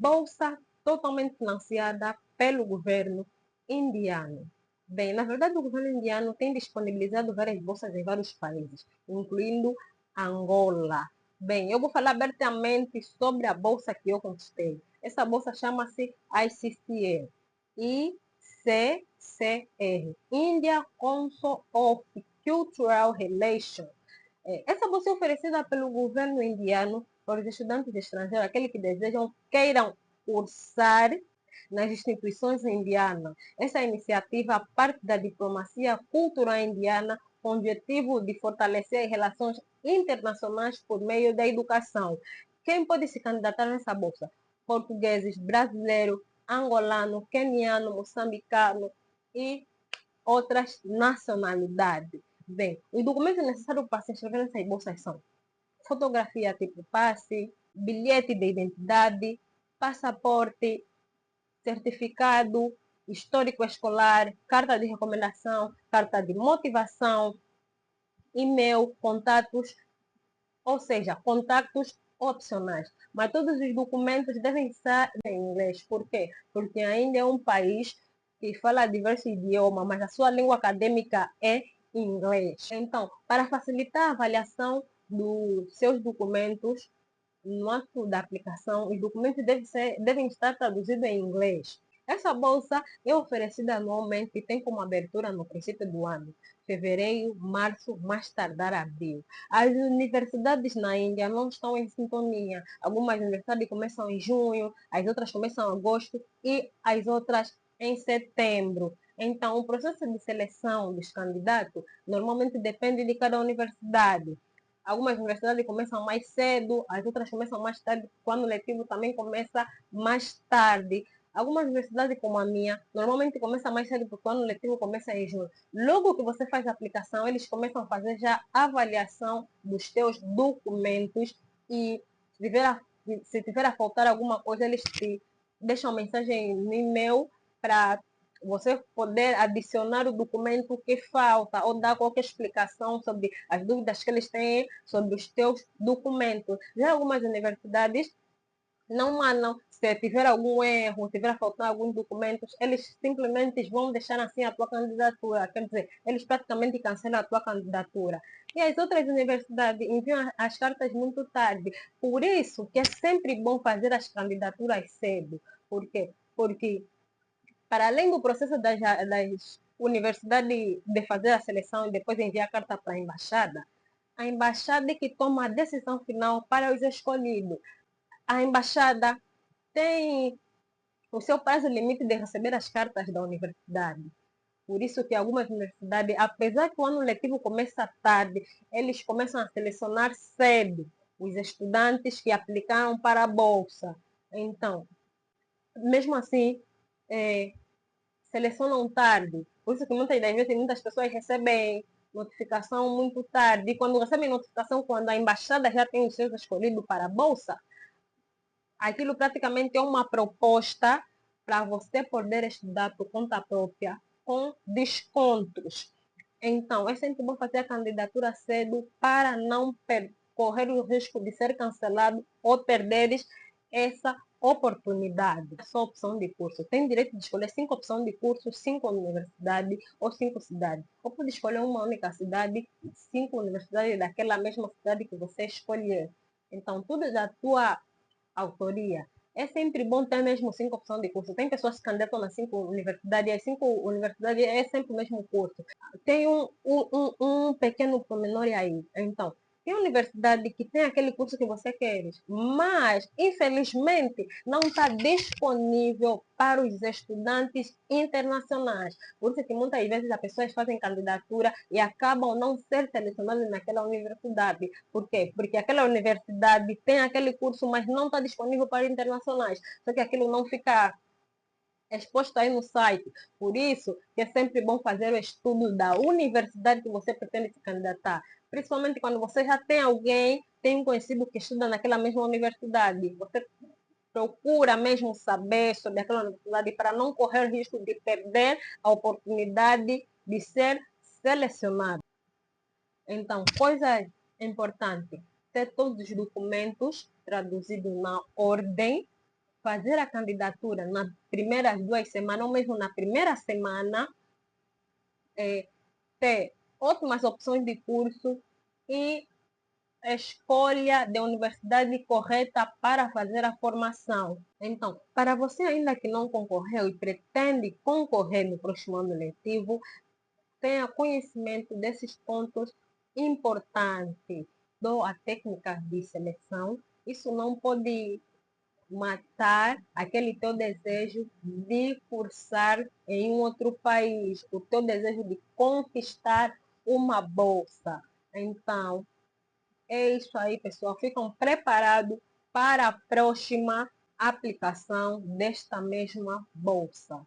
Bolsa totalmente financiada pelo governo indiano. Bem, na verdade, o governo indiano tem disponibilizado várias bolsas em vários países, incluindo Angola. Bem, eu vou falar abertamente sobre a bolsa que eu conquistei. Essa bolsa chama-se ICCR. ICCR, India Council of Cultural Relations. Essa bolsa é oferecida pelo governo indiano para os estudantes estrangeiros, aqueles que queiram cursar nas instituições indianas. Essa iniciativa parte da diplomacia cultural indiana com o objetivo de fortalecer as relações internacionais por meio da educação. Quem pode se candidatar nessa bolsa? Portugueses, brasileiros, angolano, queniano, moçambicano e outras nacionalidades. Bem, os documentos necessários para se inscrever nessas bolsas são fotografia tipo passe, bilhete de identidade, passaporte, certificado, histórico escolar, carta de recomendação, carta de motivação, e-mail, contatos, ou seja, contatos opcionais. Mas todos os documentos devem estar em inglês. Por quê? Porque ainda é um país que fala diversos idiomas, mas a sua língua acadêmica é inglês. Então, para facilitar a avaliação dos seus documentos, no ato da aplicação, os documentos devem estar traduzidos em inglês. Essa bolsa é oferecida anualmente e tem como abertura no princípio do ano, fevereiro, março, mais tardar abril. As universidades na Índia não estão em sintonia. Algumas universidades começam em junho, as outras começam em agosto e as outras em setembro. Então, o processo de seleção dos candidatos normalmente depende de cada universidade. Algumas universidades começam mais cedo, as outras começam mais tarde, quando o letivo também começa mais tarde. Algumas universidades, como a minha, normalmente começa mais cedo, porque quando o letivo começa em junho. Logo que você faz a aplicação, eles começam a fazer já a avaliação dos teus documentos e se tiver a faltar alguma coisa, eles te deixam mensagem no e-mail para você poder adicionar o documento que falta ou dar qualquer explicação sobre as dúvidas que eles têm sobre os teus documentos. Já algumas universidades não mandam, se tiver algum erro, tiver faltando alguns documentos, eles simplesmente vão deixar assim a tua candidatura. Quer dizer, eles praticamente cancelam a tua candidatura. E as outras universidades enviam as cartas muito tarde. Por isso que é sempre bom fazer as candidaturas cedo. Por quê? Porque para além do processo das universidades de fazer a seleção e depois enviar a carta para a embaixada é que toma a decisão final para os escolhidos. A embaixada tem o seu prazo limite de receber as cartas da universidade. Por isso que algumas universidades, apesar que o ano letivo começa tarde, eles começam a selecionar cedo os estudantes que aplicaram para a bolsa. Então, mesmo assim, selecionam tarde. Por isso que muitas das vezes muitas pessoas recebem notificação muito tarde. E quando recebem notificação, quando a embaixada já tem os seus escolhidos para a bolsa, aquilo praticamente é uma proposta para você poder estudar por conta própria com descontos. Então, é sempre bom fazer a candidatura cedo para não correr o risco de ser cancelado ou perderes essa oportunidade. Só opção de curso. Tem direito de escolher 5 opções de curso, 5 universidades ou 5 cidades. Ou pode escolher uma única cidade, 5 universidades daquela mesma cidade que você escolher. Então, tudo é da tua autoria. É sempre bom ter mesmo 5 opções de curso. Tem pessoas que candidatam nas 5 universidades, e as 5 universidades é sempre o mesmo curso. Tem um pequeno pormenor aí. Então, tem universidade que tem aquele curso que você quer, mas, infelizmente, não está disponível para os estudantes internacionais. Por isso que muitas vezes as pessoas fazem candidatura e acabam não ser selecionadas naquela universidade. Por quê? Porque aquela universidade tem aquele curso, mas não está disponível para internacionais. Só que aquilo não fica exposto aí no site. Por isso que é sempre bom fazer o estudo da universidade que você pretende se candidatar. Principalmente quando você já tem alguém, tem um conhecido que estuda naquela mesma universidade. Você procura mesmo saber sobre aquela universidade para não correr risco de perder a oportunidade de ser selecionado. Então, coisa importante, ter todos os documentos traduzidos na ordem fazer a candidatura nas primeiras 2 semanas, ou mesmo na primeira semana, ter ótimas opções de curso e a escolha da universidade correta para fazer a formação. Então, para você ainda que não concorreu e pretende concorrer no próximo ano letivo, tenha conhecimento desses pontos importantes. Dou a técnica de seleção. Isso não pode matar aquele teu desejo de cursar em um outro país, o teu desejo de conquistar uma bolsa. Então, é isso aí, pessoal. Ficam preparados para a próxima aplicação desta mesma bolsa.